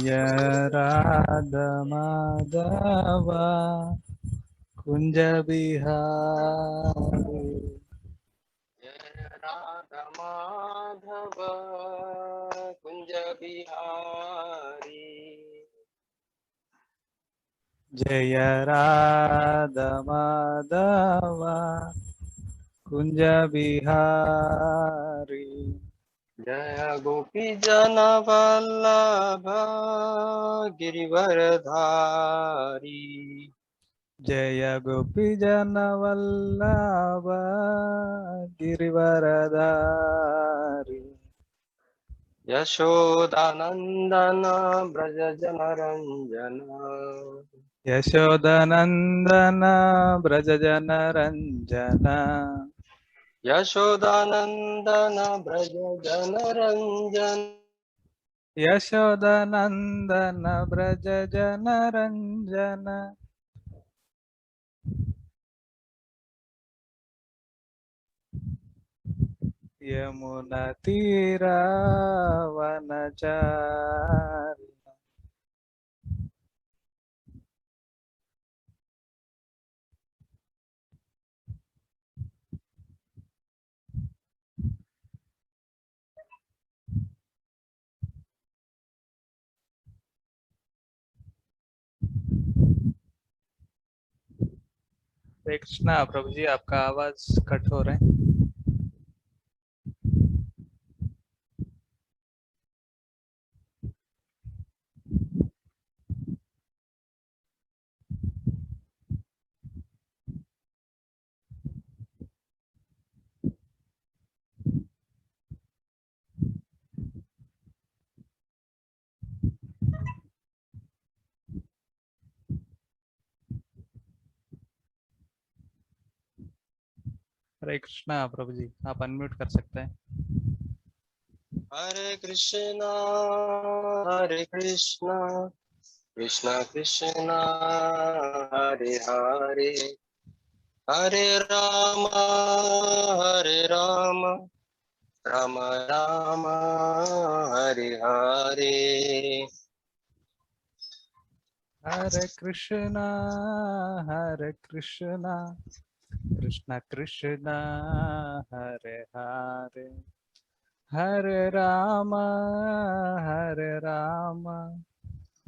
जय राधा माधव कुंज बिहारी। जय राधा माधव कुंज बिहारी। जय राधा माधव कुंज बिहारी। जय गोपी जन वल्लभ गिरिवरधारी। जय गोपी जन वल्लभ गिरिवरधारी। यशोदानंदन ब्रज जन रंजन। यशोदनंदन ब्रज जन रंजन। यशोदानंदन ब्रज जन रंजन। यशोदनंदन ब्रज जन रंजन। यमुना तीरा वनचारी। हरे कृष्णा। प्रभु जी आपका आवाज कट हो रहा है। हरे कृष्णा। प्रभु जी आप अनम्यूट कर सकते हैं। हरे कृष्णा कृष्णा कृष्णा हरे हरे, हरे राम राम राम हरे हरे। हरे कृष्णा कृष्ण कृष्ण हरे हरे, हरे राम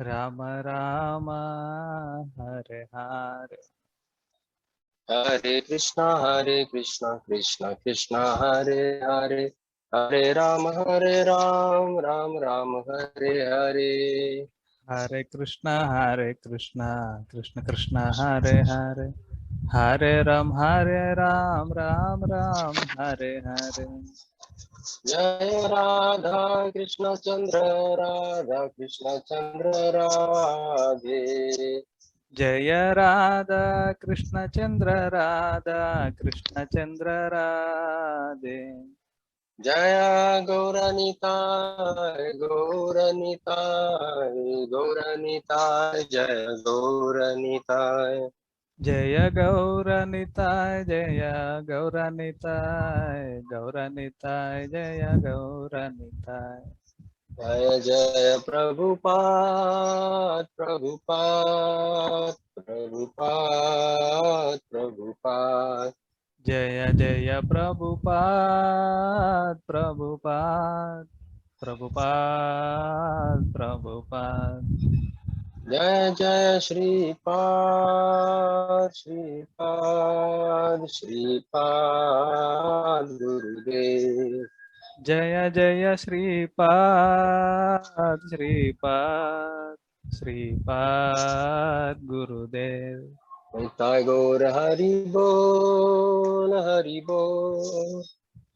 राम राम हरे हरे। हरे कृष्णा कृष्णा कृष्णा हरे हरे, हरे राम राम राम हरे हरे। हरे कृष्णा कृष्ण कृष्ण हरे हरे, हरे राम राम हरे हरे। जय राधा कृष्ण चंद्र राधे। जय राधा कृष्ण चंद्र राधे। जय गौरनिताय जय गौरनिताय। जय गौरनिताय जय गौरनिताय, गौरनिताय जय गौरनिताय। जय जय प्रभुपाद प्रभुपाद। जय जय प्रभुपाद प्रभुपाद। जय जय श्रीपाद गुरुदेव। जय जय श्रीपाद गुरुदेव। निताय गौर हरि बोल हरि बोल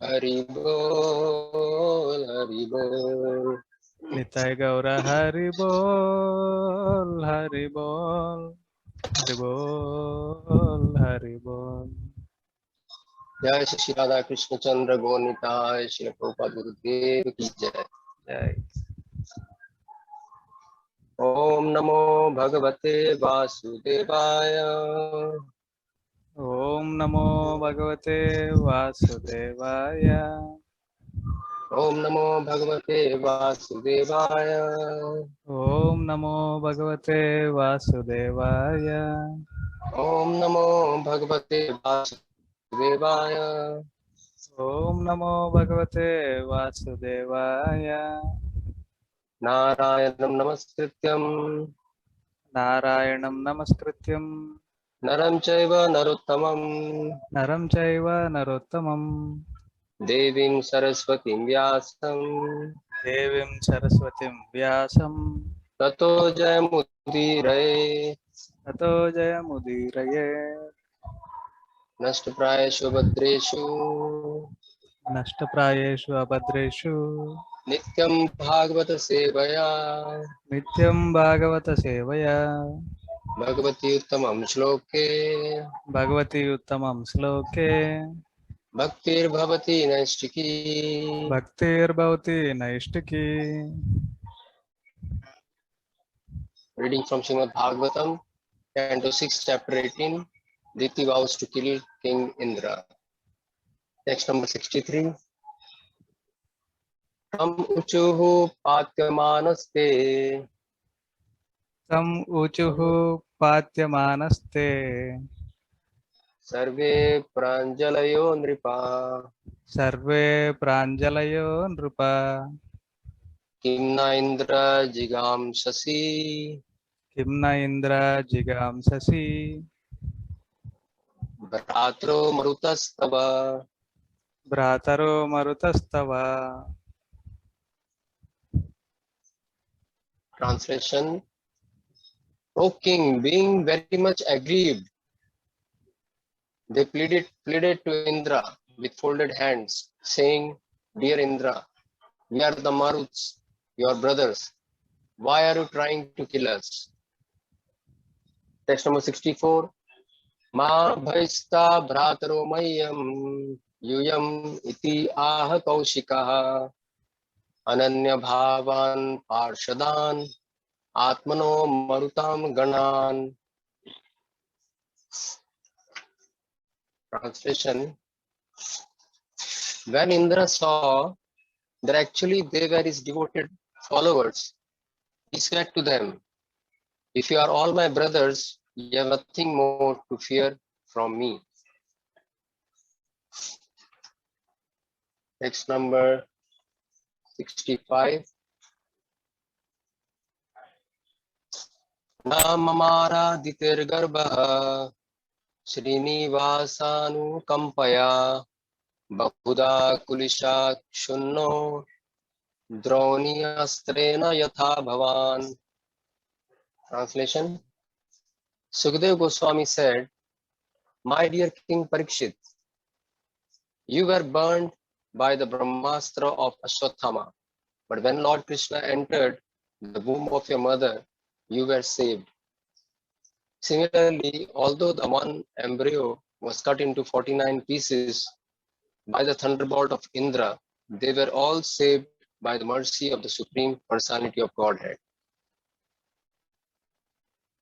हरि बोल हरि बोल। निताय गौर हरि बोल हरि बोल हरि बोल हरि बोल। जय श्री राधा कृष्ण चंद्र गौरनिताय श्री प्रभुपाद गुरुदेव की जय। जय। ओम नमो भगवते वासुदेवाय। ओम नमो भगवते वासुदेवाय। ओम नमो भगवते वासुदेवाय। ओम नमो भगवते वासुदेवाय। ओम नमो भगवते वासुदेवाय। ओम नमो भगवते वासुदेवाय। नारायणं नमस्कृत्यं नारायणं नमस्कृत्यं नरं चैव नरोत्तमं नरं चैव नरोत्तमं देवीं सरस्वतीं व्यासं देवीं सरस्वतीं व्यासं ततो जयमुदीरये। ततो जयमुदीरये। नष्टप्रायेषु भद्रेषु नष्टप्रायेषु अभद्रेषु नित्यं भागवत सेवया नित्यं भागवत सेवया भगवती उत्तमं श्लोके भगवती उत्तमं श्लोके भक्तिर्भवति नैष्टिकी। भक्तिर्भवति नैष्टिकी। Reading from Srimad Bhagavatam, Canto 6, Chapter 18, Diti vows to kill King Indra. Text number 63. Tam uchuhu patyamanaste तम ऊचुः पात्यमानस्ते सर्वे प्राञ्जलयो नृपा सर्वे प्राञ्जलयो नृप किं न इन्द्र जिगांससि किं न Indra जिगांससि भ्रात्रो मरुतस्तव। भ्रातरो मरुतस्तव। Translation. O king, being very much aggrieved, they pleaded to Indra with folded hands, saying, Dear Indra, we are the Maruts, your brothers. Why are you trying to kill us? Text number 64. Ma bhaista bhrataro mayyam yuyam iti ah kaushikaha ananya bhavan parshadan atmano marutam ganan. Translation. When Indra saw that actually they were his devoted followers, he said to them, if you are all my brothers, you have nothing more to fear from me. Text number 65. Namamara ditir garbha Srinivasanukampaya Bahuda kulisha kshunno Droni astrena yatha bhavan. Translation. Sukadeva Goswami said, my dear King Parikshit, you were burned by the Brahmastra of Ashwatthama, but when Lord Krishna entered the womb of your mother, you were saved. Similarly, although the one embryo was cut into 49 pieces by the thunderbolt of Indra, they were all saved by the mercy of the Supreme Personality of Godhead.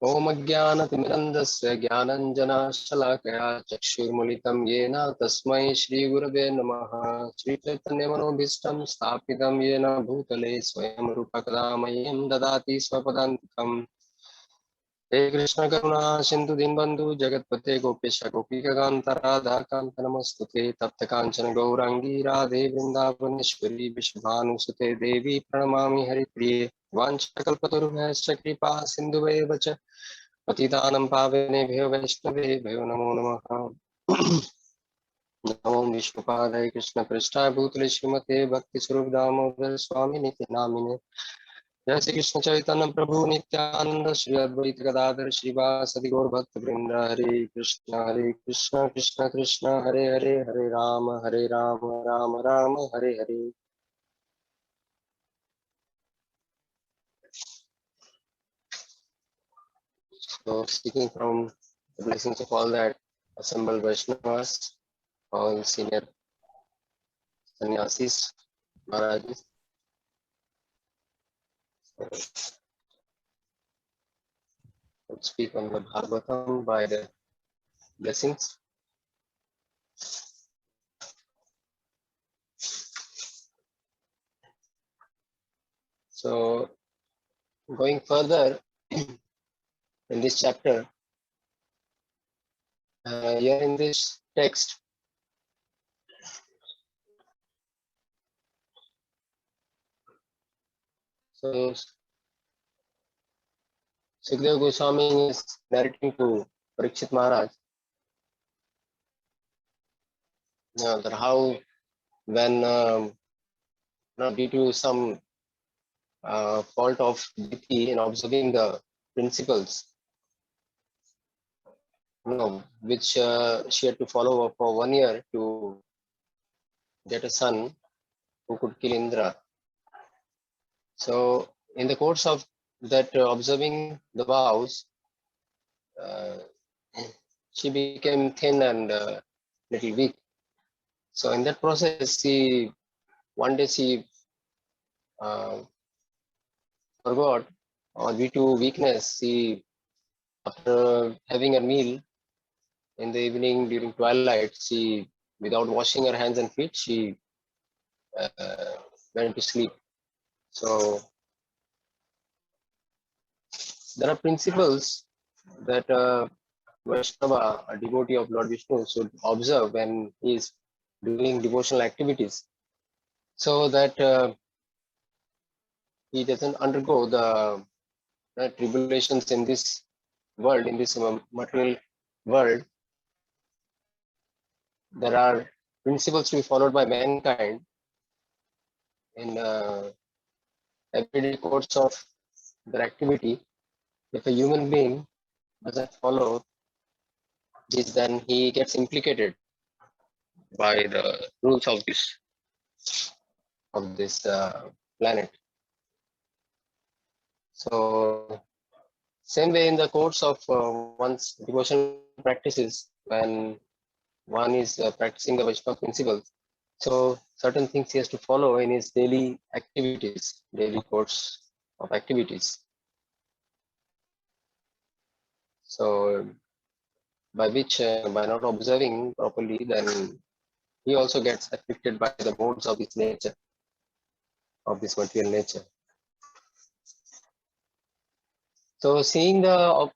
Om Ajnanatimidandasya Jnananjana Shalakaya Chakshurmulitam Yena Tasmai Shri Gurave Namaha Shri Chaitanya Manobhishtam Sthapitam Yena Bhutale Swayam Rupa Kadamayam Dadati Swapadantikam. हे कृष्ण करुणा सिंधु दीनबंधु जगतपते गोपेश गोपीकांत राधा कांत नमस्तुते तप्त कांचन गौरांगी राधे वृंदावनेश्वरी विश्वभानुसुते देवी प्रणमामि हरिप्रिये वाञ्छाकल्पतरुभ्यश्च कृपा सिन्धुभ्येव च पतितानं पावनेभ्यो वैष्णवेभ्यो नमो नमः। नमो विष्णुपादाय कृष्णपृष्ठाय भूतले श्रीमते भक्तिस्वरूपदामोदर स्वामिनिति नामिने। जय श्री कृष्ण चैतन्य प्रभु नित्यानंद श्री अद्वैत गदाधर श्रीवासदि गौर भक्त वृंद हरे Krishna Krishna Krishna Hare Hare Hare Ram Ram Ram Hare Hare. So speaking from the blessings of all that assembled Vaishnavas, all senior sannyasis, Maharajas. Let's speak on the Bhagavatam by the blessings. So going further in this chapter, here in this text, so Sukadeva Goswami is narrating to Parikshit Maharaj that how when due to some fault of Diti in observing the principles, which she had to follow for 1 year to get a son who could kill Indra. So in the course of that observing the vows, uh, she became thin and little weak. So in that process, one day she uh, forgot, or due to weakness, after having a meal in the evening during twilight, she, without washing her hands and feet, she uh, went to sleep. So there are principles that Vaishnava, a devotee of Lord Vishnu, should observe when he is doing devotional activities, so that he doesn't undergo the tribulations in this world, in this material world. There are principles to be followed by mankind in everyday course of their activity. If a human being doesn't follow this, then he gets implicated by the rules of this planet. So same way in the course of one's devotional practices, when one is practicing the Vaishnava principles, so certain things he has to follow in his daily activities, daily course of activities. So by which, by not observing properly, then he also gets affected by the modes of his nature, of this material nature. So seeing the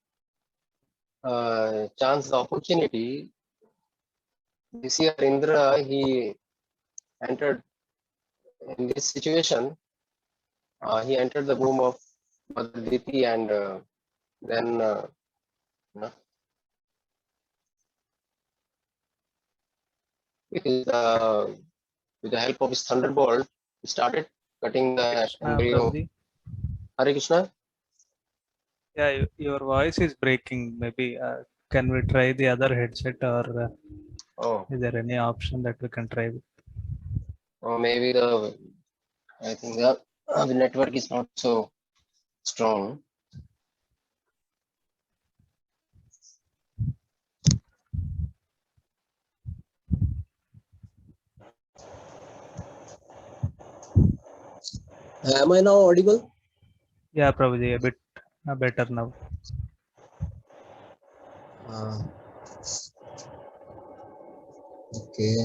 chance, the opportunity, this year Indra, he entered in this situation, he entered the womb of Mother Diti, and then with the help of his thunderbolt, he started cutting Hare the Krishna, embryo. Prabhuji. Hare Krishna. Yeah, your voice is breaking. Maybe can we try the other headset, or Oh, is there any option that we can try with? or maybe I think the network is not so strong. Am I now audible? Yeah, Prabhuji, a bit better now. Okay.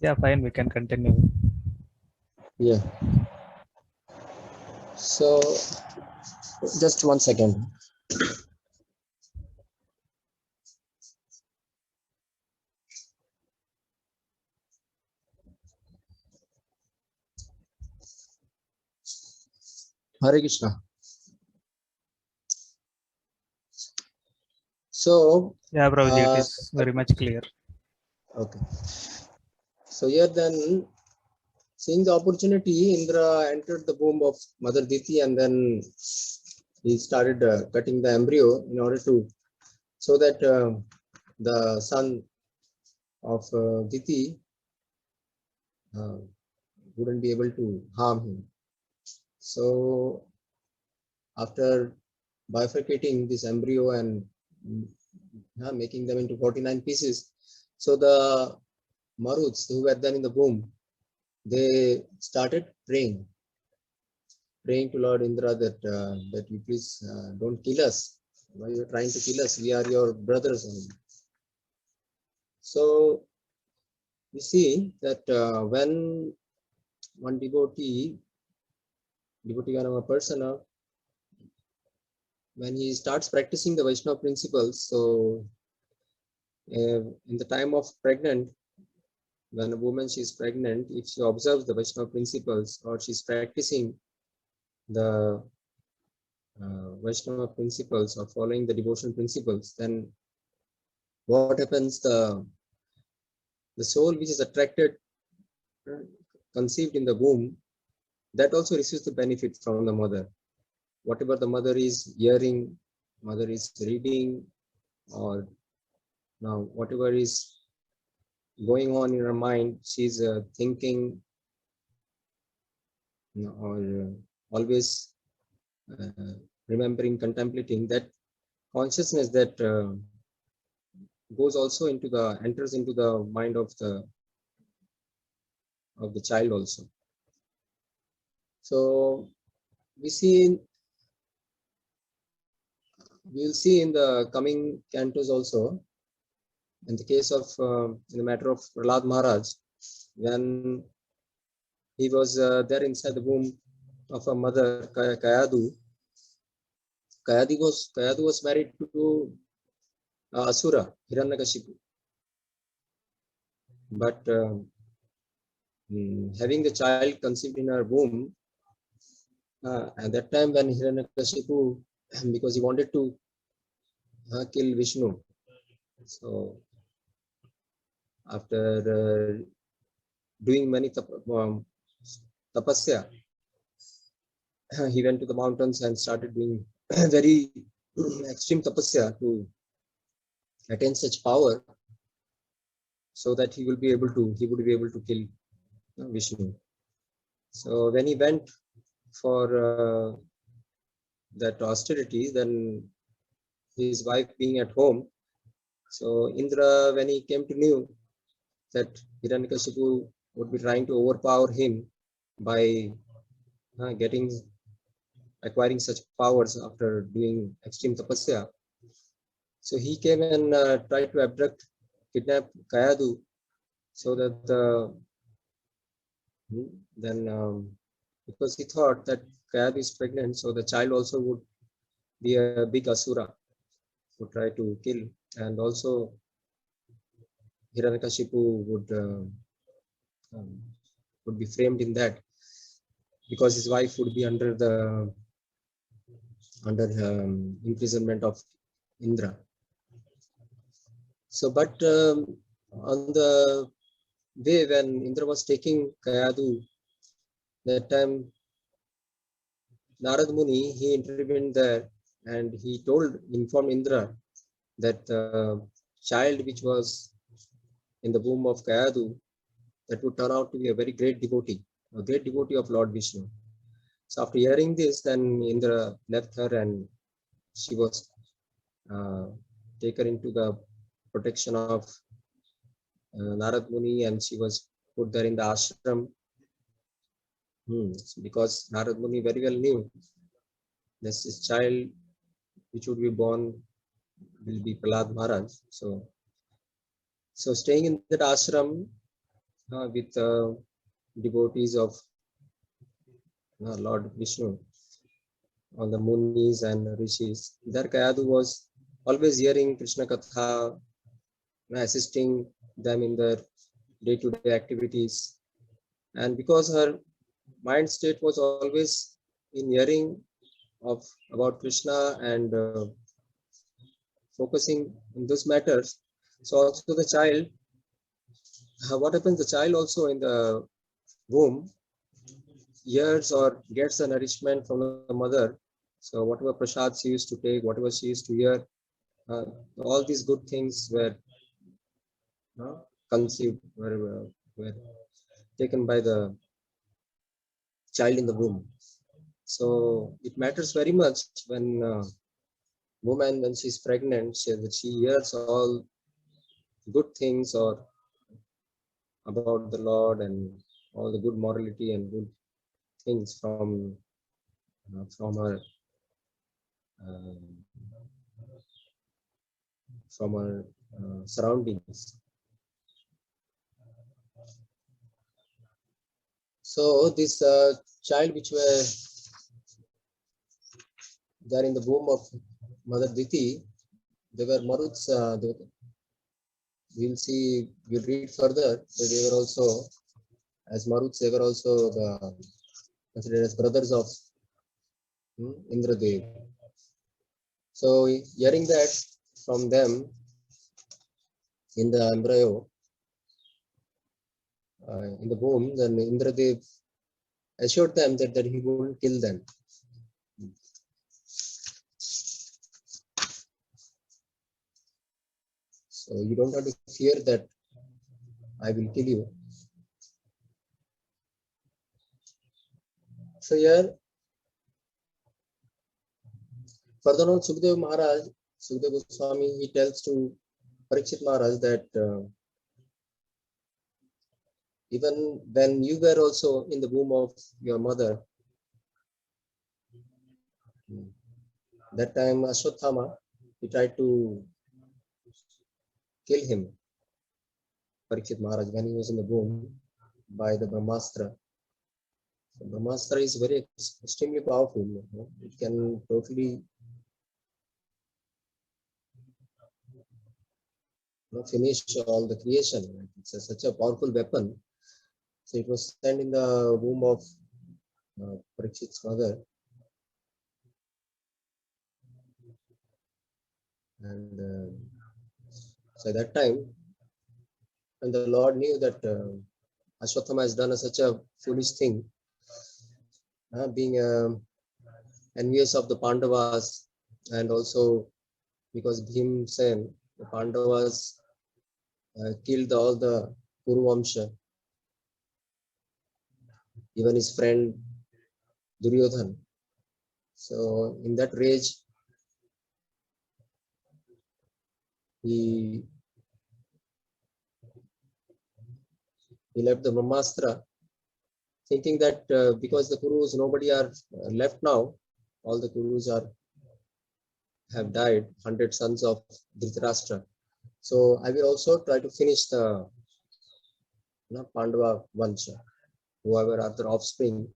Yeah, fine. We can continue. Yeah. So just 1 second. Hare Krishna. So, Yeah, Prabhuji, it is very much clear. okay. So here then, seeing the opportunity, Indra entered the womb of Mother Diti, and then he started cutting the embryo in order to, so that the son of Diti wouldn't be able to harm him. So after bifurcating this embryo and making them into 49 pieces, so the Maruts who were then in the womb, they started praying to Lord Indra that that you please don't kill us. Why you're trying to kill us? We are your brothers only. So you see that when one devotee Ganama Persona, when he starts practicing the Vaishnava principles, so in the time of pregnant, when a woman she is pregnant, if she observes the Vaishnava principles or she's practicing the Vaishnava principles or following the devotion principles, then what happens? The soul which is attracted, conceived in the womb, that also receives the benefit from the mother. Whatever the mother is hearing, mother is reading, or now whatever is going on in her mind, she's thinking, or always remembering, contemplating, that consciousness that goes also into the enters into the mind of the child also. So we'll see in the coming cantos also, in the case of in the matter of Prahlad Maharaj, when he was there inside the womb of a mother, Kayadu. Kayadu was married to Asura, Hiranyakashipu. But having the child conceived in her womb, at that time when Hiranyakashipu, because he wanted to kill Vishnu, so after doing many tapasya, he went to the mountains and started doing very extreme tapasya to attain such power, so that he would be able to kill Vishnu. So when he went for that austerity, then his wife being at home, so Indra, when he came to know that Hiranyakashipu would be trying to overpower him by acquiring such powers after doing extreme tapasya, so he came and tried to kidnap Kayadu, so that then because he thought that Kayadu is pregnant, so the child also would be a big asura, would try to kill, and also Hiranyakashipu would be framed in that, because his wife would be under imprisonment of Indra. So, but on the way when Indra was taking Kayadu, that time Narad Muni, he intervened there, and he informed Indra that the child which was in the womb of Kayadu, that would turn out to be a very great devotee of Lord Vishnu. So after hearing this, then Indra left her, and she was taken into the protection of Narad Muni, and she was put there in the ashram. Because Narad Muni very well knew this child which would be born will be Prahlad Maharaj. So staying in that ashram with devotees of Lord Vishnu, all the Munis and Rishis, there Kayadu was always hearing Krishna Katha, assisting them in their day-to-day activities. And because her mind state was always in hearing about Krishna and focusing in those matters, so also the child, what happens, the child also in the womb hears or gets the nourishment from the mother. So whatever prasad she used to take, whatever she used to hear, all these good things were conceived, were taken by the child in the womb. So it matters very much when woman, when she's pregnant, she hears all good things or about the Lord and all the good morality and good things from her surroundings. So this child which were there in the womb of Mother Diti, they were Maruts. We'll see. We'll read further that they were also as Maruts. They were also considered as brothers of Indradev. So hearing that from them in the embryo, in the womb, then Indradev assured them that he wouldn't kill them. So you don't have to fear that I will kill you. So here, further on, Sukadeva Goswami, he tells to Parikshit Maharaj that even when you were also in the womb of your mother, that time Ashwatthama, he tried to kill him, Parikshit Maharaj, when he was in the womb by the Brahmastra. So Brahmastra is very extremely powerful. It can totally finish all the creation. It's such a powerful weapon. So it was sent in the womb of Parikshit's mother. And so at that time, when the Lord knew that Ashwatthama has done such a foolish thing, being envious of the Pandavas, and also because Bhimsen, the Pandavas killed all the Kuru Vamsha, even his friend Duryodhan. So in that rage, he left the Brahmastra, thinking that because the Kurus, nobody are left now, all the Kurus have died, 100 sons of Dhritarashtra. So I will also try to finish the Pandava Vansha, whoever are their offspring,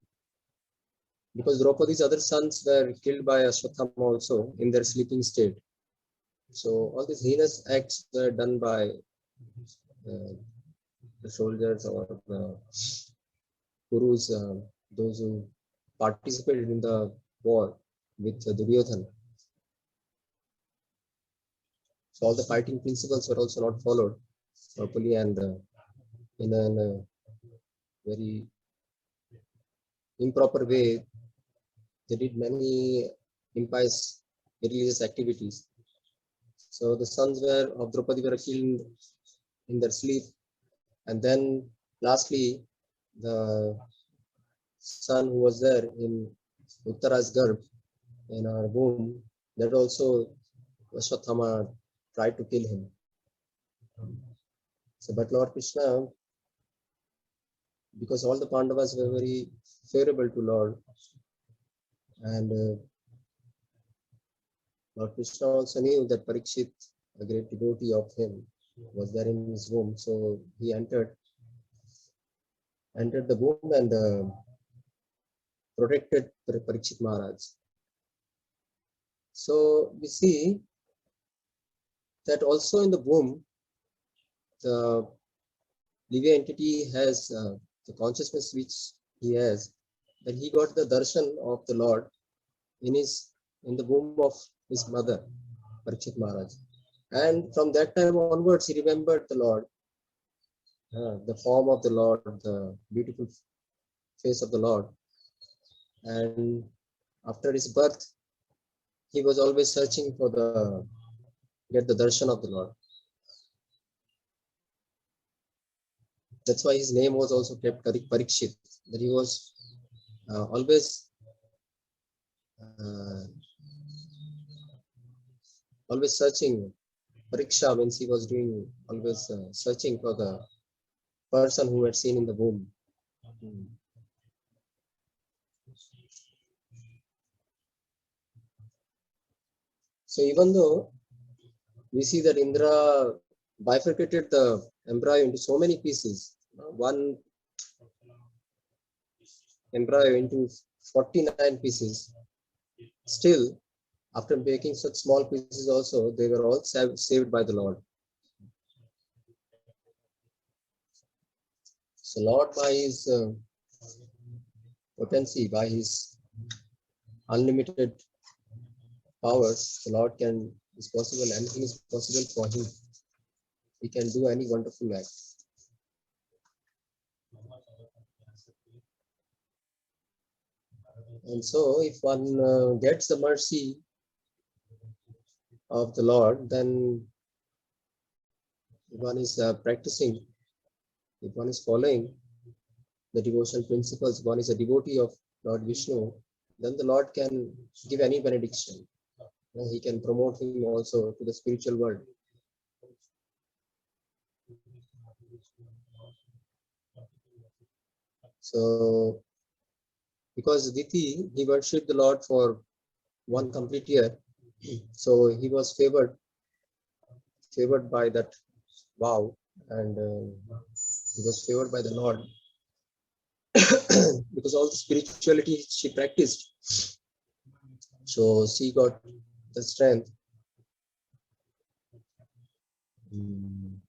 because Draupadi's other sons were killed by Ashwatthama also in their sleeping state. So all these heinous acts were done by the soldiers or the Kurus, those who participated in the war with Duryodhan. So all the fighting principles were also not followed properly, and in a very improper way, they did many impious religious activities. So the sons of Draupadi were killed in their sleep, and then lastly, the son who was there in Uttara's garb, in her womb, that also Ashwatthama tried to kill him. So, but Lord Krishna, because all the Pandavas were very favorable to Lord, and Lord Krishna also knew that Parikshit, a great devotee of him, was there in his womb. So he entered the womb and protected Parikshit Maharaj. So we see that also in the womb, the living entity has the consciousness which he has, that he got the darshan of the Lord in the womb of his mother, Parikshit Maharaj. And from that time onwards, he remembered the Lord, the form of the Lord, the beautiful face of the Lord. And after his birth, he was always searching for get the darshan of the Lord. That's why his name was also kept Parikshit, that he was always searching. Pariksha means he was always searching for the person who had seen in the womb. So even though we see that Indra bifurcated the embryo into so many pieces, one embryo into 49 pieces. Still, after making such small pieces also, they were all saved by the Lord. So Lord, by his potency, by his unlimited powers, the Lord is possible, anything is possible for him. He can do any wonderful act. And so if one gets the mercy of the Lord, then if one is practicing, if one is following the devotional principles, one is a devotee of Lord Vishnu, then the Lord can give any benediction. He can promote him also to the spiritual world. So, because Diti, he worshipped the Lord for 1 complete year, so he was favored by that vow, and he was favored by the Lord because all the spirituality she practiced. So she got the strength, and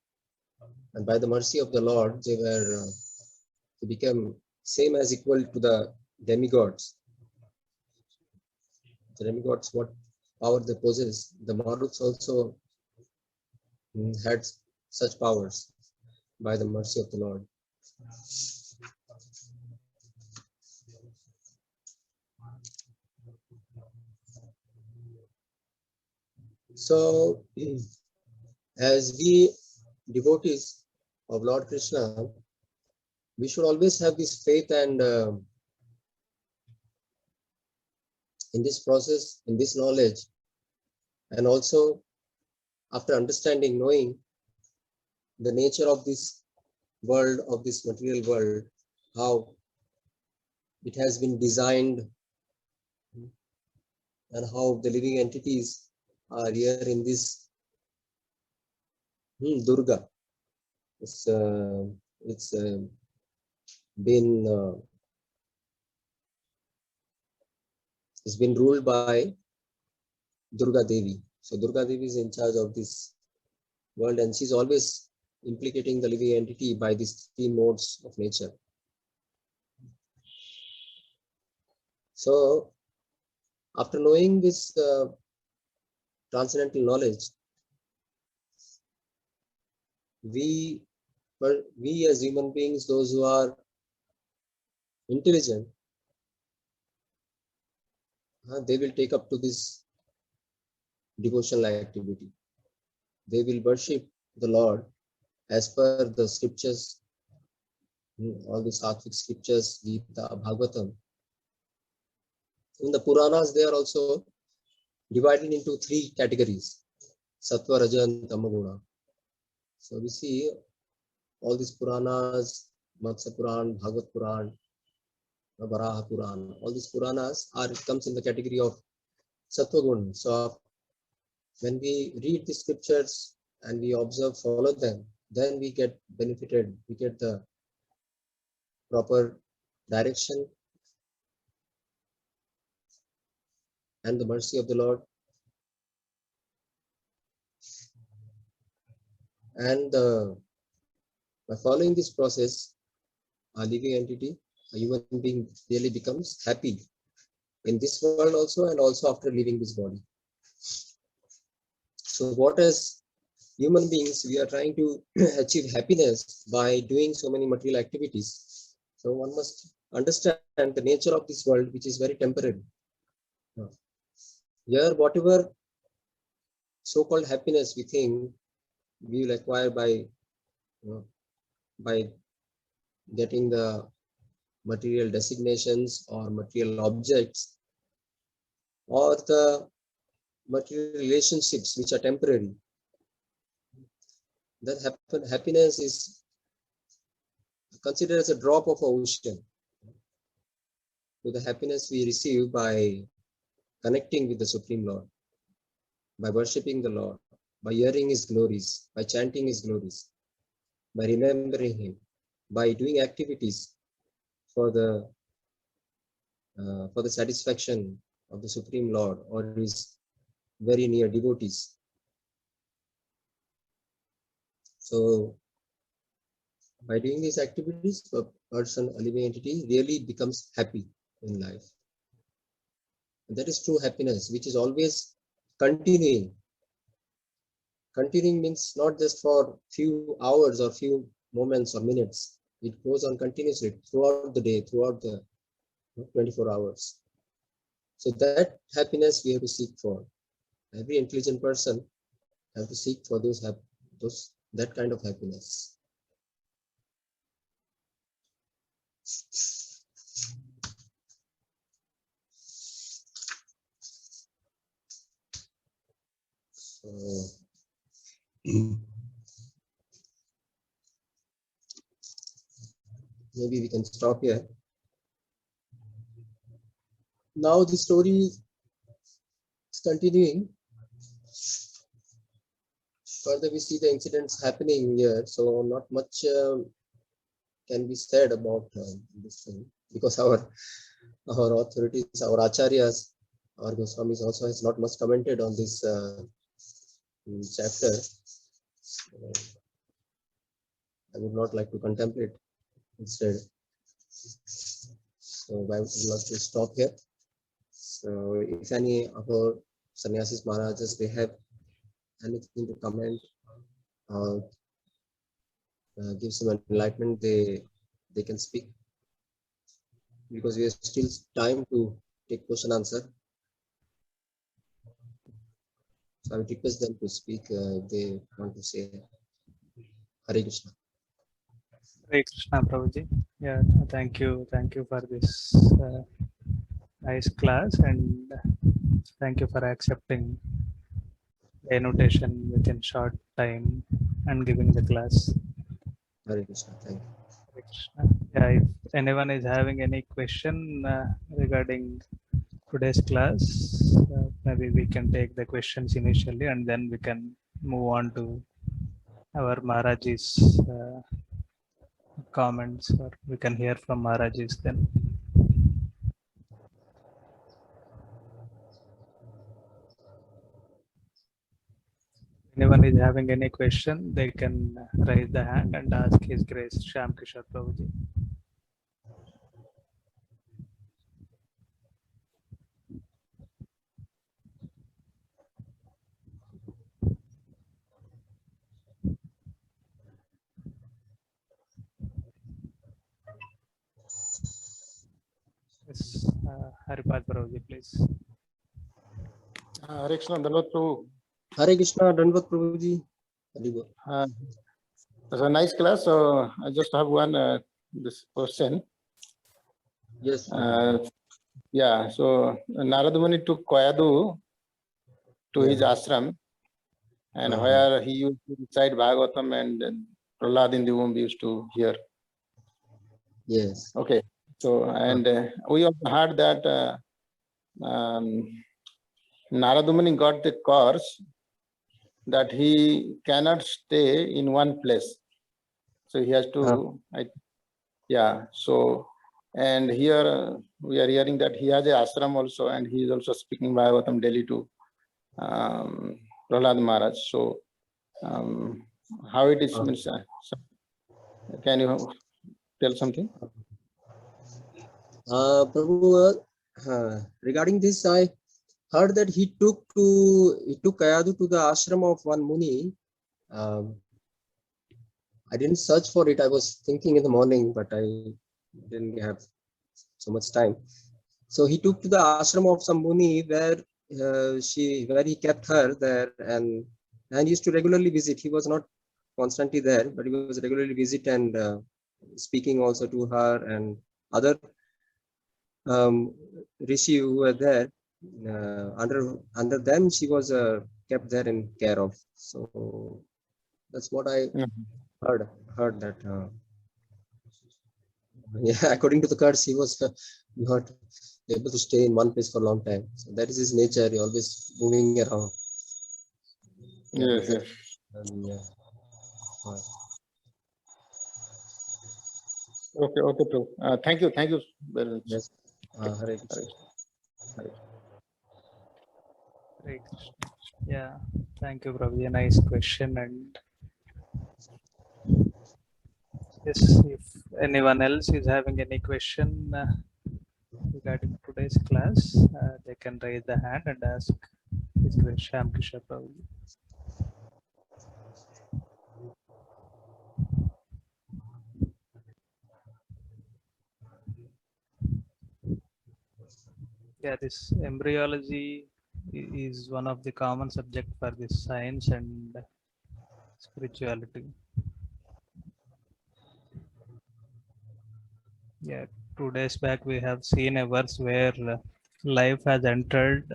by the mercy of the Lord, they became same as equal to the demigods. The demigods, what power they possess, the Maruts also had such powers by the mercy of the Lord. So, as we devotees of Lord Krishna, we should always have this faith and in this process, in this knowledge, and also after understanding, knowing the nature of this world, of this material world, how it has been designed, and how the living entities are here in this Durga. It's been ruled by Durga Devi. So Durga Devi is in charge of this world, and she's always implicating the living entity by these 3 modes of nature. So after knowing this transcendental knowledge, we as human beings, those who are intelligent, they will take up to this devotional activity. They will worship the Lord as per the scriptures, all the Sattvic scriptures, Gita, Bhagavatam. In the Puranas, they are also divided into 3 categories: Sattva, Raja, and Tamaguna. So we see all these Puranas, Matsya Puran, Bhagavat Puran, Varaha Puran, all these Puranas comes in the category of Sattva Gun. So when we read the scriptures and we observe, follow them, then we get benefited, we get the proper direction and the mercy of the Lord. And by following this process, a living entity, a human being, really becomes happy in this world also, and also after leaving this body. So what as human beings, we are trying to achieve happiness by doing so many material activities. So one must understand the nature of this world, which is very temporary. Here, whatever so-called happiness we think we will acquire by getting the material designations or material objects, or the material relationships which are temporary, that happiness is considered as a drop of ocean to the happiness we receive by connecting with the Supreme Lord, by worshipping the Lord, by hearing His glories, by chanting His glories, by remembering Him, by doing activities for the for the satisfaction of the Supreme Lord or his very near devotees. So by doing these activities, a person, a living entity, really becomes happy in life. And that is true happiness, which is always continuing. Continuing means not just for few hours or few moments or minutes. It goes on continuously throughout the day, throughout the 24 hours. So that happiness we have to seek for. Every intelligent person have to seek for that kind of happiness. So maybe we can stop here. Now the story is continuing. Further we see the incidents happening here, so not much can be said about this thing, because our authorities, our acharyas, our Goswamis also has not much commented on this chapter. I would not like to contemplate instead. So I would like to stop here. So if any of our sannyasis Maharajas, they have anything to comment or give some enlightenment, they can speak, because we have still time to take question answer. So I would request them to speak if they want to say. Hare Krishna. Hare Krishna, Prabhuji. Yeah, thank you for this nice class, and thank you for accepting the invitation within short time and giving the class. Hare Krishna. Thank you. Hare Krishna. Yeah, if anyone is having any question regarding today's class, maybe we can take the questions initially and then we can move on to our Maharaj's comments, or we can hear from Maharaj's then. Anyone is having any question, they can raise the hand and ask His Grace Shyam Kishore Prabhuji. Yes, Haripad Prabhuji, please. Hare Krishna, Dandavat Prabhu. Hare Krishna, Dandavat Prabhuji. It's a nice class. So I just have one this question. Yes. Yeah. So Narada Muni took Koyadu to his ashram, and where he used to recite Bhagavatam, and Prahlad in the womb used to hear. Yes. Okay. So and we also heard that Narada Muni got the course that he cannot stay in one place. So he has to, So, and here we are hearing that he has a ashram also, and he is also speaking Bhagavatam daily to Prahlad Maharaj. So, how it is, can you tell something? Prabhu, regarding this, I heard that he took Kayadu to the ashram of one Muni. I didn't search for it. I was thinking in the morning, but I didn't have so much time. So he took to the ashram of some Muni where he kept her there, and used to regularly visit. He was not constantly there, but he was regularly visit and speaking also to her and other rishi who were there. Under them, she was kept there in care of. So that's what I heard that. Yeah, according to the curse, he was not able to stay in one place for a long time. So that is his nature. He always moving around. Yes. Okay, Prabhu. Thank you very much. Yes. Hare Krishna. Hare Krishna. Yeah, thank you, Prabhuji. A nice question. And yes, if anyone else is having any question regarding today's class, they can raise the hand and ask his question. Shyam Krishna Prabhuji. Yeah, this embryology is one of the common subject for this science and spirituality. Yeah, 2 days back we have seen a verse where life has entered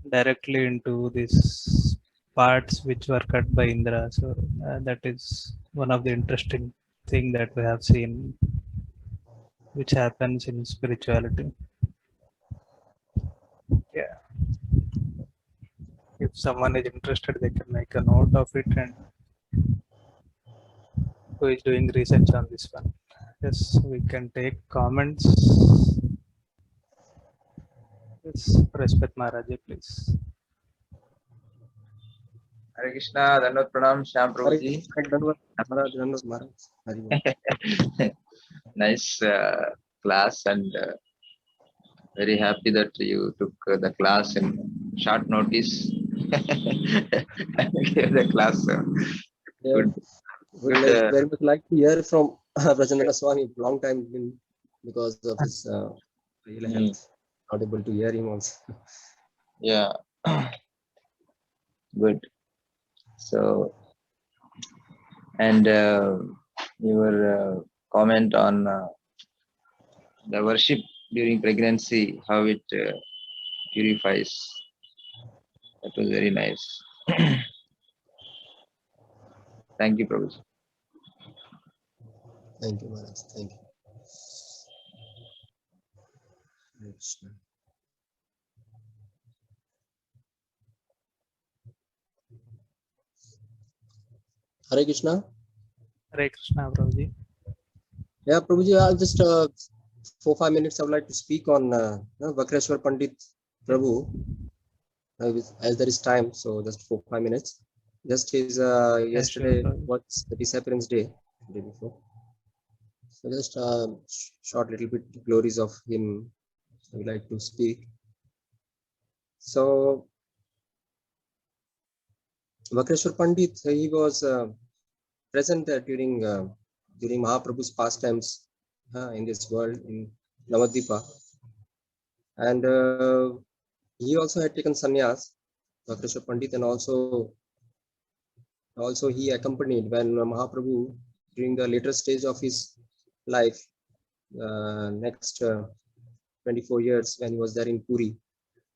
directly into these parts which were cut by Indra. So that is one of the interesting thing that we have seen, which happens in spirituality. Yeah, if someone is interested, they can make a note of it, and who is doing research on this one. Yes, we can take comments. Yes, Respect Maharaji, please. Hare Krishna, Dandavat Pranam, Shyam Hare Prabhuji. Krishna. Maharaj, Dhanavad Maharaj. Hari Bol. Nice class, and very happy that you took the class in short notice. Gave the class. Yeah, Good, would good. like very much like to hear from Prasanna Swami. Long time been because of his ill health. Not able to hear him also. Yeah, good. So, and your comment on the worship during pregnancy, how it purifies. That was very nice. Thank you, Prabhuji. Thank you, Maharaj. Thank you. Hare Krishna. Hare Krishna. Hare Krishna, Prabhuji. Yeah, Prabhuji, I'll just 4-5 minutes. I would like to speak on Vakreshwar Pandit Prabhu. As there is time, so just 4-5 minutes. Just his yesterday sure. was the disappearance day, day before. So just short little bit glories of him I would like to speak. So Vakreshwar Pandit, he was present during Mahaprabhu's pastimes in this world in Navadvipa, and he also had taken sannyas, Vakreshwar Pandit, and also he accompanied when Mahaprabhu during the later stage of his life, next 24 years when he was there in Puri.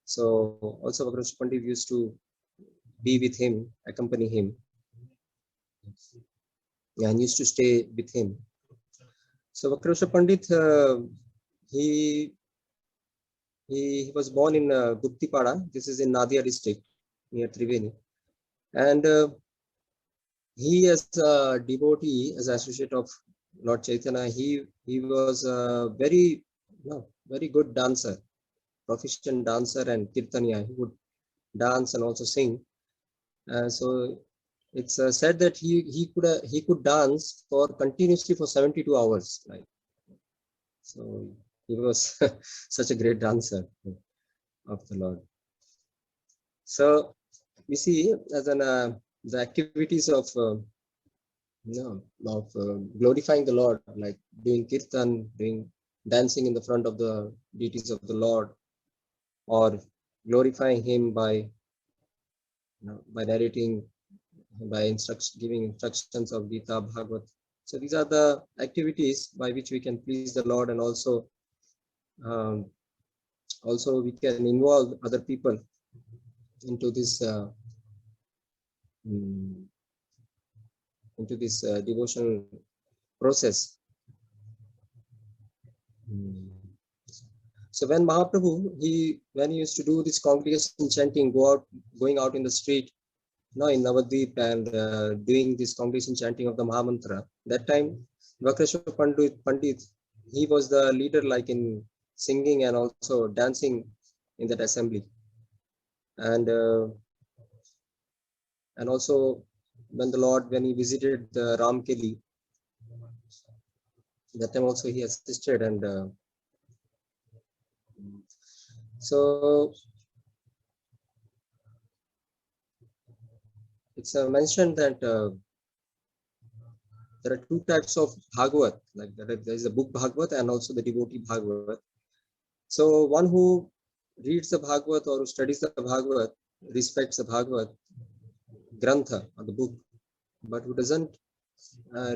So also Vakreshwar Pandit used to be with him, accompany him, and used to stay with him. So Vakreshwar Pandit, he was born in Guptipada. This is in Nadia district near Triveni, and he as a devotee, as associate of Lord Chaitanya, he was a very good dancer, proficient dancer and kirtaniya. He would dance and also sing. So it's said that he could dance for continuously for 72 hours. Like, so he was such a great dancer of the Lord. So we see as an the activities of glorifying the Lord, like doing kirtan, doing dancing in the front of the deities of the Lord, or glorifying Him by narrating, by giving instructions of Gita, Bhagavat. So these are the activities by which we can please the Lord, and also we can involve other people into this devotional process. So when Mahaprabhu, when he used to do this congregation chanting, going out in the street, in Navadvip, and doing this congregation chanting of the Mahamantra, that time Vakreshwar Pandit, he was the leader, like in singing and also dancing in that assembly. And also when the Lord, when he visited the Ramkeli, that time also he assisted. And so it's mentioned that there are two types of Bhagavat, like there is a book Bhagavat and also the devotee Bhagavat. So one who reads the Bhagavat or who studies the Bhagavat respects the Bhagavat Grantha or the book, but who doesn't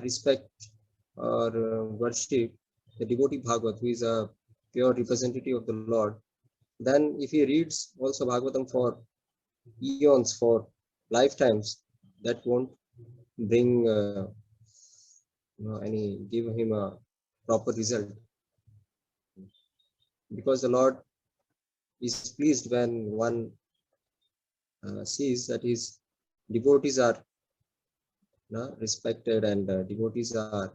respect or worship the devotee Bhagavat, who is a pure representative of the Lord, then if he reads also Bhagavatam for eons, for lifetimes, that won't bring give him a proper result, because the Lord is pleased when one sees that his devotees are respected and devotees are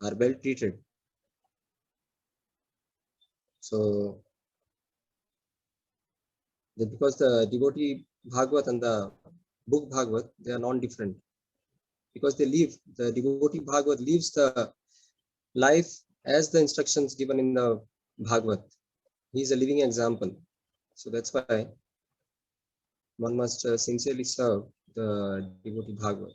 well treated. So because the devotee Bhagavat and the book Bhagavat, they are non-different, because they live, the devotee Bhagavat lives the life as the instructions given in the Bhagavat. He is a living example. So that's why one must sincerely serve the devotee Bhagavat.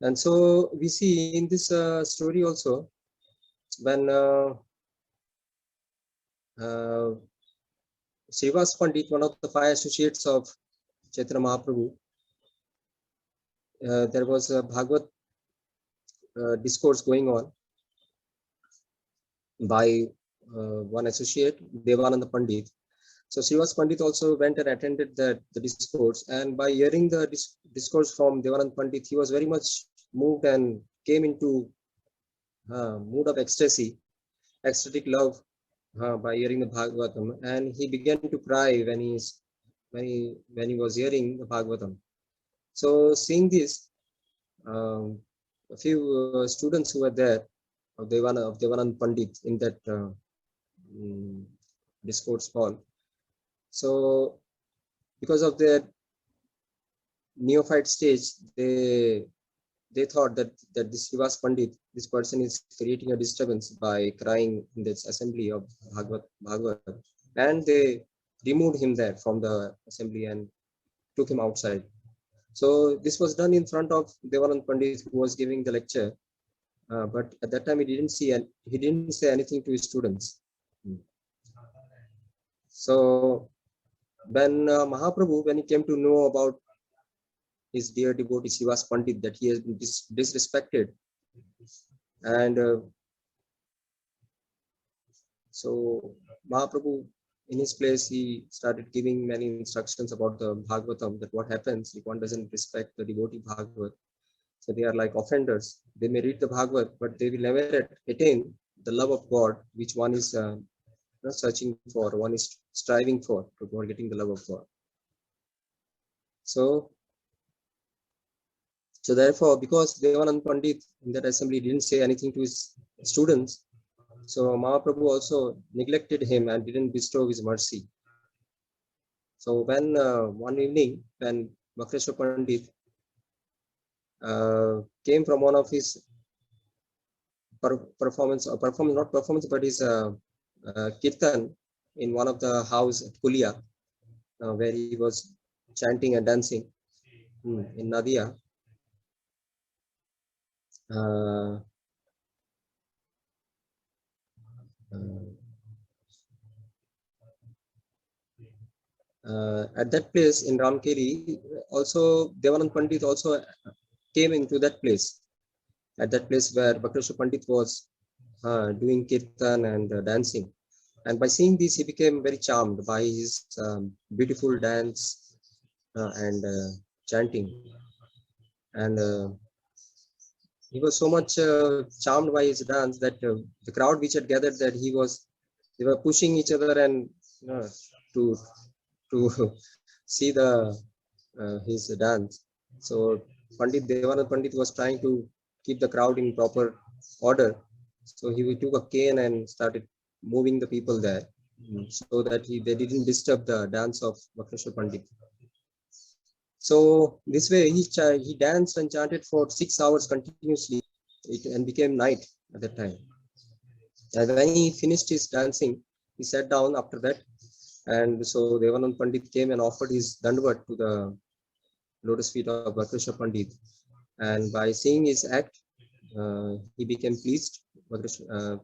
And so we see in this story also, when Srivas Pandit, one of the 5 associates of Chaitanya Mahaprabhu, there was a Bhagavat discourse going on by one associate, Devananda Pandit. So Srivas Pandit also went and attended the discourse, and by hearing the discourse from Devananda Pandit, he was very much moved and came into mood of ecstasy, ecstatic love by hearing the Bhagavatam, and he began to cry when he was hearing the Bhagavatam. So seeing this, a few students who were there of Devanand Pandit in that discourse hall. So because of their neophyte stage, they thought that this Srivas Pandit, this person is creating a disturbance by crying in this assembly of Bhagavat, and they removed him there from the assembly and took him outside. So this was done in front of Devanand Pandit, who was giving the lecture, but at that time he didn't say anything to his students. So when Mahaprabhu, when he came to know about his dear devotee Srivas Pandit, that he has been disrespected, and so Mahaprabhu, in his place, he started giving many instructions about the Bhagavatam, that what happens if one doesn't respect the devotee Bhagavat. So they are like offenders. They may read the Bhagavat, but they will never attain the love of God, which one is searching for, one is striving for getting the love of God. So therefore, because Devanand Pandit in that assembly didn't say anything to his students, so Mahaprabhu also neglected him and didn't bestow his mercy. So when one evening, when Bhaktivedanta Pandit came from one of his but his kirtan in one of the house at Kulia, where he was chanting and dancing in Nadia. At that place in Ramkeli, also Devanand Pandit also came into that place. At that place where Bhaktivedanta Pandit was doing kirtan and dancing. And by seeing this, he became very charmed by his beautiful dance and chanting. And he was so much charmed by his dance that the crowd which had gathered there, they were pushing each other and to see his dance. So Devanand Pandit was trying to keep the crowd in proper order. So he took a cane and started moving the people there, so that they didn't disturb the dance of Bhaktivinoda Pandit. So this way he danced and chanted for 6 hours continuously, and became night at that time. And when he finished his dancing, he sat down after that, and so Devanand Pandit came and offered his dandavad to the lotus feet of Bhaktivinoda Pandit, and by seeing his act, he became pleased, Bhaktivinoda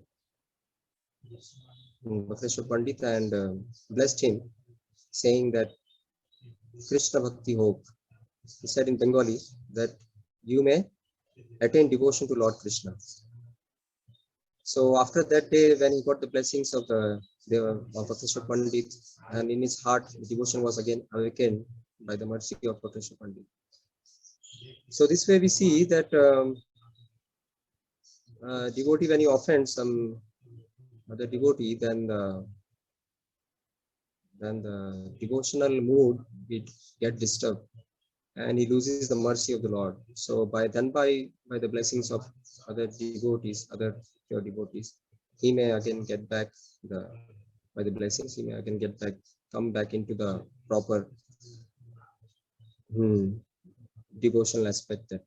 Pandit, and blessed him, saying that Krishna Bhakti Hope. He said in Bengali that you may attain devotion to Lord Krishna. So after that day, when he got the blessings of Bhaktivinoda Pandit, and in his heart, the devotion was again awakened by the mercy of Bhaktivinoda Pandit. So this way we see that devotee, when he offends some other devotee, then the devotional mood will get disturbed, and he loses the mercy of the Lord. So by the blessings of other devotees, other pure devotees, he may again get back by the blessings, he may again come back into the proper devotional aspect, that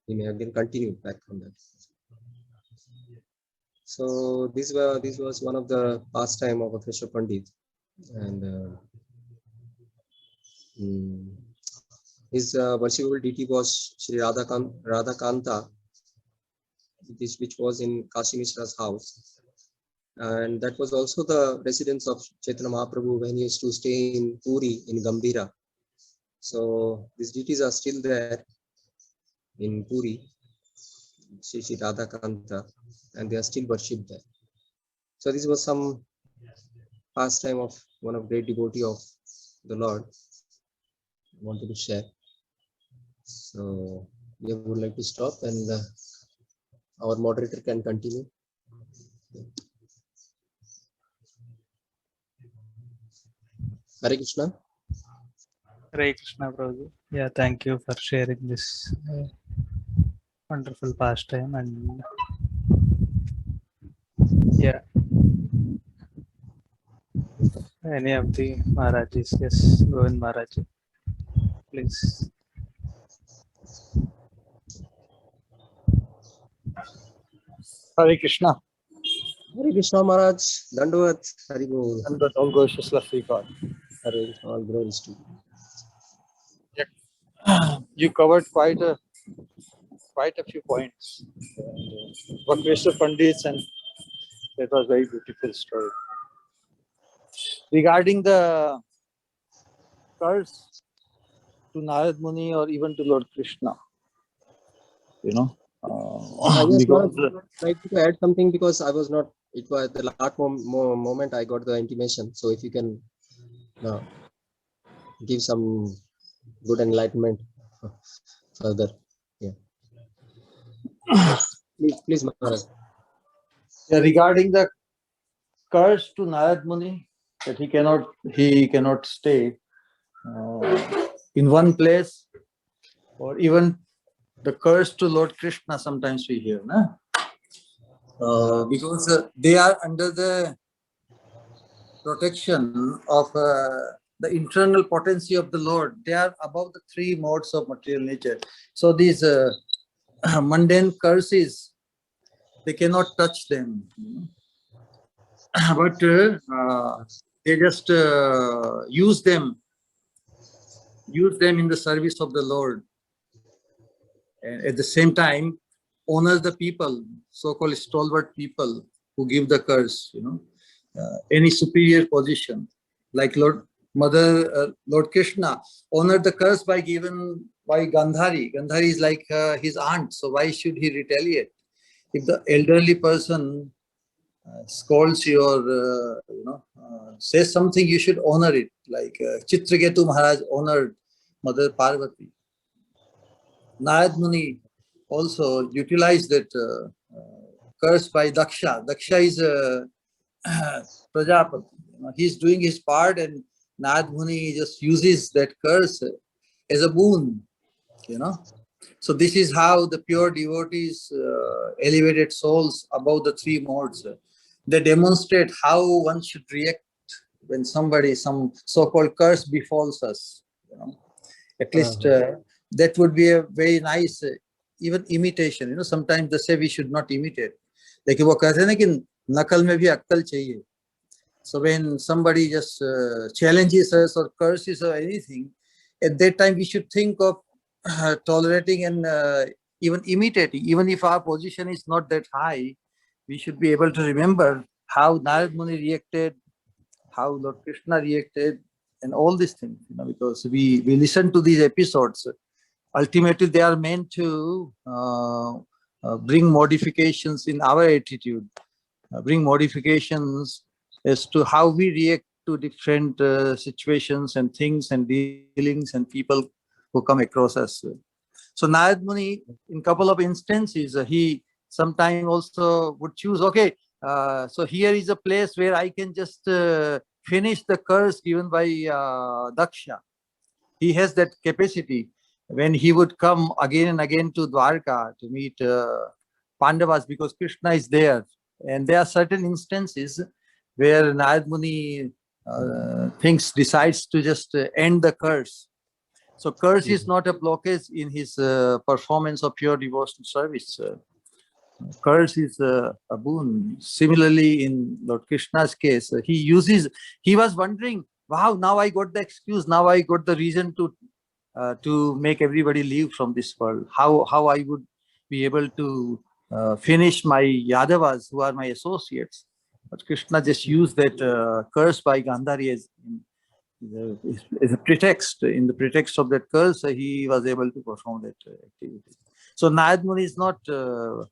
he may again continue back from that. So this was one of the pastime of Bhaktivinoda Pandit, and his worshipable deity was Sri Radhakanta, which was in Kashi Mishra's house, and that was also the residence of Chaitanya Mahaprabhu when he used to stay in Puri in Gambhira. So these deities are still there in Puri, Sri Radhakanta, and they are still worshipped there. So this was some pastime of one of great devotee of the Lord I wanted to share. So we would like to stop, and our moderator can continue. Hare Krishna. Hare Krishna, Prabhuji. Yeah, thank you for sharing this wonderful pastime. And yeah, any of the Maharajis? Yes, Govind Maharaj, please. Hare Krishna. Hare Krishna Maharaj. Dandavat. Hari Bol. And that all goes to Sri God. Hare all glories to you. You covered quite a few points. Bhaktivinoda Pandits, and that was very beautiful story. Regarding the curse to Narad Muni or even to Lord Krishna, Yes, because Maharaj, I would like to add something, because I was not. It was the last moment I got the intimation. So if you can give some good enlightenment further, yeah. Please, Maharaj. regarding the curse to Narad Muni, that he cannot stay in one place, or even the curse to Lord Krishna, sometimes we hear, because they are under the protection of the internal potency of the Lord. They are above the three modes of material nature. So these mundane curses, they cannot touch them. But they just use them in the service of the Lord. And at the same time, honor the people, so-called stalwart people who give the curse, any superior position. Like Lord Krishna honored the curse by Gandhari. Gandhari is like his aunt, so why should he retaliate? If the elderly person scolds you or says something, you should honor it. Like Chitraketu Maharaj honored Mother Parvati. Narad Muni also utilized that curse by Daksha. Daksha is Prajapati. He's doing his part, and Narad Muni just uses that curse as a boon. So this is how the pure devotees, elevated souls above the three modes, they demonstrate how one should react when somebody, some so-called curse befalls us. You know, at least that would be a very nice, even imitation. You know, sometimes they say we should not imitate. Like वो कहते हैं ना कि नकल में भी अक्कल चाहिए. So when somebody just challenges us or curses or anything, at that time we should think of tolerating and even imitating. Even if our position is not that high, we should be able to remember how Narad Muni reacted, how Lord Krishna reacted, and all these things. You know, because we listen to these episodes. Ultimately, they are meant to bring modifications in our attitude, bring modifications as to how we react to different situations and things and dealings and people who come across us. So Narad Muni, in couple of instances, he sometimes also would choose, okay, so here is a place where I can just finish the curse given by Daksha. He has that capacity. When he would come again and again to Dwarka to meet Pandavas, because Krishna is there. And there are certain instances where Narad Muni decides to just end the curse. So curse is not a blockage in his performance of pure devotional service. Curse is a boon. Similarly, in Lord Krishna's case, he was wondering, wow, now I got the excuse, now I got the reason to make everybody leave from this world. How I would be able to finish my Yadavas, who are my associates. But Krishna just used that curse by Gandhari as a pretext. In the pretext of that curse, he was able to perform that activity. So Narad Muni is not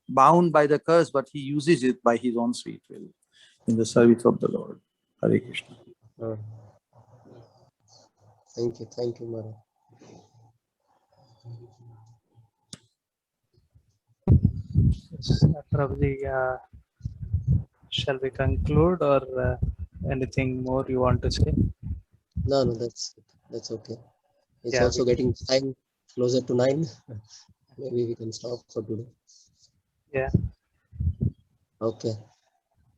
bound by the curse, but he uses it by his own sweet will in the service of the Lord. Hare Krishna. Thank you, Maharaj. Yes, Prabhuji, shall we conclude or anything more you want to say? No, that's okay. It's Yeah, also getting time closer to 9. Maybe we can stop for today. Yeah. Okay.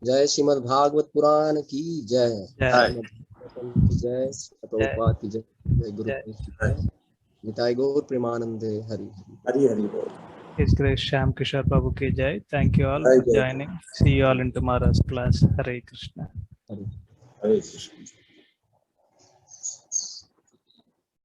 जय श्रीमद् भागवत पुराण की जय, श्रीमद् भागवतम की जय, प्रभुपाद की जय, जय गुरु की जय, निताय गौर प्रेमानंदे Hari Hari Hari Bol. His Grace Sham Kishore Prabhu ki jai. Thank you all for joining. See you all in tomorrow's class. Hare Krishna. Hari Hare Krishna.